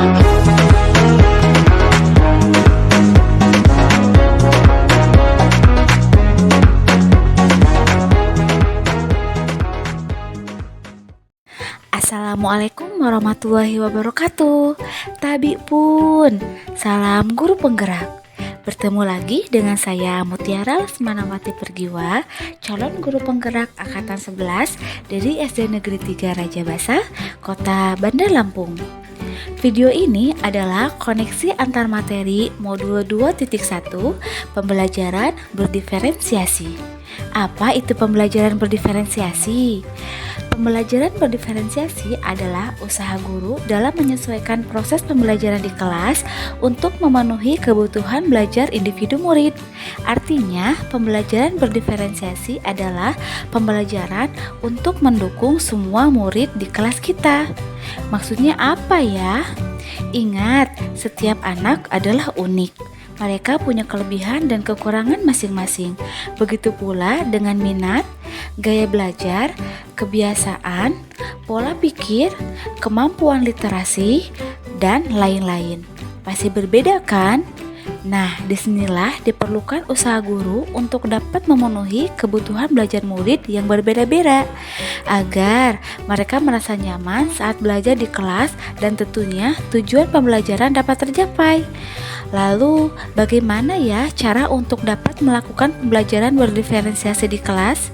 Assalamualaikum warahmatullahi wabarakatuh. Tabi pun, salam guru penggerak. Bertemu lagi dengan saya Mutiara Lesmanawati Pergiwa, calon guru penggerak angkatan 11 dari SD Negeri 3 Raja Basah, Kota Bandar Lampung. Video ini adalah koneksi antar materi modul 2.1 pembelajaran berdiferensiasi. Apa itu pembelajaran berdiferensiasi? Pembelajaran berdiferensiasi adalah usaha guru dalam menyesuaikan proses pembelajaran di kelas untuk memenuhi kebutuhan belajar individu murid. Artinya, pembelajaran berdiferensiasi adalah pembelajaran untuk mendukung semua murid di kelas kita. Maksudnya apa ya? Ingat, setiap anak adalah unik. Mereka punya kelebihan dan kekurangan masing-masing. Begitu pula dengan minat, gaya belajar, kebiasaan, pola pikir, kemampuan literasi, dan lain-lain. Pasti berbeda kan? Nah, disinilah diperlukan usaha guru untuk dapat memenuhi kebutuhan belajar murid yang berbeda-beda agar mereka merasa nyaman saat belajar di kelas dan tentunya tujuan pembelajaran dapat tercapai. Lalu, bagaimana ya cara untuk dapat melakukan pembelajaran berdiferensiasi di kelas?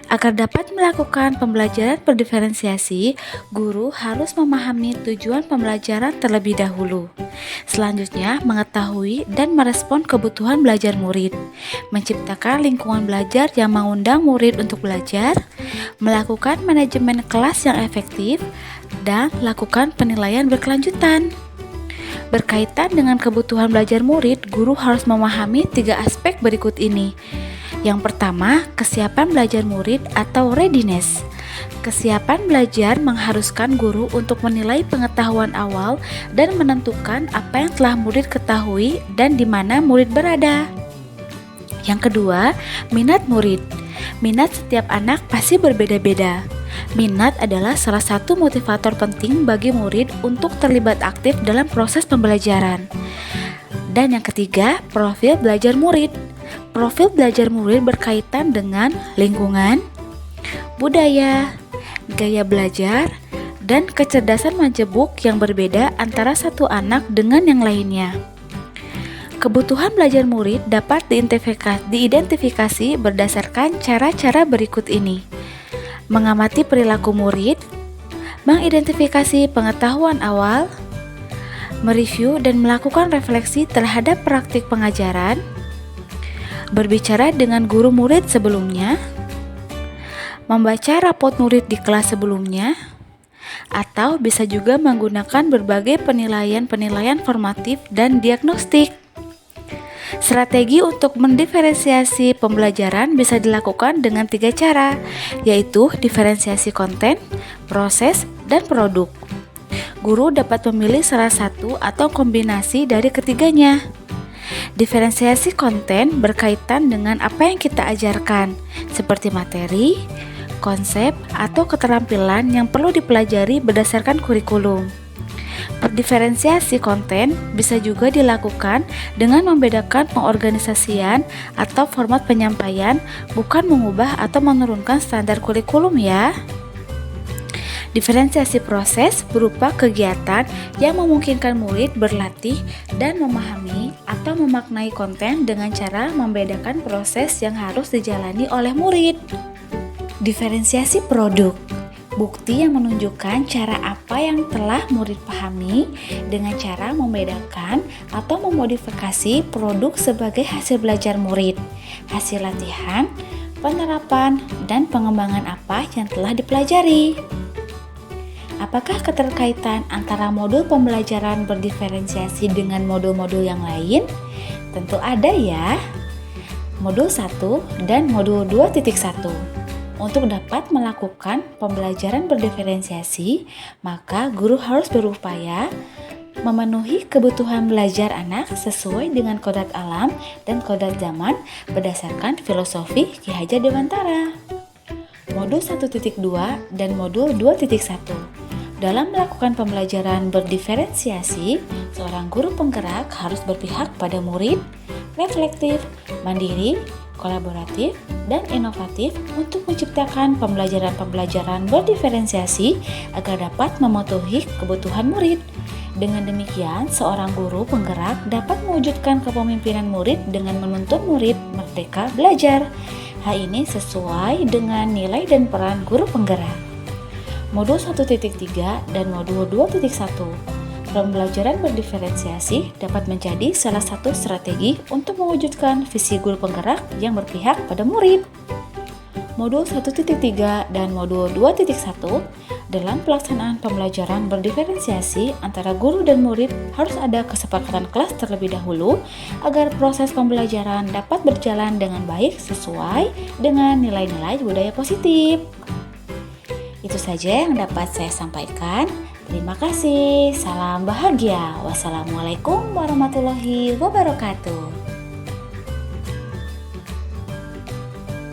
Agar dapat melakukan pembelajaran berdiferensiasi, guru harus memahami tujuan pembelajaran terlebih dahulu. Selanjutnya, mengetahui dan merespon kebutuhan belajar murid, menciptakan lingkungan belajar yang mengundang murid untuk belajar, melakukan manajemen kelas yang efektif, dan lakukan penilaian berkelanjutan. Berkaitan dengan kebutuhan belajar murid, guru harus memahami 3 aspek berikut ini. Yang pertama, kesiapan belajar murid atau readiness. Kesiapan belajar mengharuskan guru untuk menilai pengetahuan awal dan menentukan apa yang telah murid ketahui dan di mana murid berada. Yang kedua, minat murid. Minat setiap anak pasti berbeda-beda. Minat adalah salah satu motivator penting bagi murid untuk terlibat aktif dalam proses pembelajaran. Dan yang ketiga, profil belajar murid. Profil belajar murid berkaitan dengan lingkungan, budaya, gaya belajar, dan kecerdasan majemuk yang berbeda antara satu anak dengan yang lainnya. Kebutuhan belajar murid dapat diidentifikasi berdasarkan cara-cara berikut ini. Mengamati perilaku murid, mengidentifikasi pengetahuan awal, mereview dan melakukan refleksi terhadap praktik pengajaran, berbicara dengan guru murid sebelumnya, membaca rapot murid di kelas sebelumnya, atau bisa juga menggunakan berbagai penilaian formatif dan diagnostik. Strategi untuk mendiferensiasi pembelajaran bisa dilakukan dengan 3 cara, yaitu diferensiasi konten, proses, dan produk. Guru dapat memilih salah satu atau kombinasi dari ketiganya. Diferensiasi konten berkaitan dengan apa yang kita ajarkan, seperti materi, konsep, atau keterampilan yang perlu dipelajari berdasarkan kurikulum. Diferensiasi konten bisa juga dilakukan dengan membedakan pengorganisasian atau format penyampaian, bukan mengubah atau menurunkan standar kurikulum ya. Diferensiasi proses berupa kegiatan yang memungkinkan murid berlatih dan memahami atau memaknai konten dengan cara membedakan proses yang harus dijalani oleh murid. Diferensiasi produk, bukti yang menunjukkan cara apa yang telah murid pahami dengan cara membedakan atau memodifikasi produk sebagai hasil belajar murid, hasil latihan, penerapan, dan pengembangan apa yang telah dipelajari. Apakah keterkaitan antara modul pembelajaran berdiferensiasi dengan modul-modul yang lain? Tentu ada ya. Modul 1 dan modul 2.1. Untuk dapat melakukan pembelajaran berdiferensiasi, maka guru harus berupaya memenuhi kebutuhan belajar anak sesuai dengan kodrat alam dan kodrat zaman berdasarkan filosofi Ki Hajar Dewantara. Modul 1.2 dan modul 2.1. Dalam melakukan pembelajaran berdiferensiasi, seorang guru penggerak harus berpihak pada murid, reflektif, mandiri, kolaboratif, dan inovatif untuk menciptakan pembelajaran-pembelajaran berdiferensiasi agar dapat memenuhi kebutuhan murid. Dengan demikian, seorang guru penggerak dapat mewujudkan kepemimpinan murid dengan menuntun murid merdeka belajar. Hal ini sesuai dengan nilai dan peran guru penggerak. Modul 1.3 dan Modul 2.1. Pembelajaran berdiferensiasi dapat menjadi salah satu strategi untuk mewujudkan visi guru penggerak yang berpihak pada murid. Modul 1.3 dan Modul 2.1. Dalam pelaksanaan pembelajaran berdiferensiasi antara guru dan murid harus ada kesepakatan kelas terlebih dahulu agar proses pembelajaran dapat berjalan dengan baik sesuai dengan nilai-nilai budaya positif. Itu saja yang dapat saya sampaikan. Terima kasih. Salam bahagia. Wassalamualaikum warahmatullahi wabarakatuh.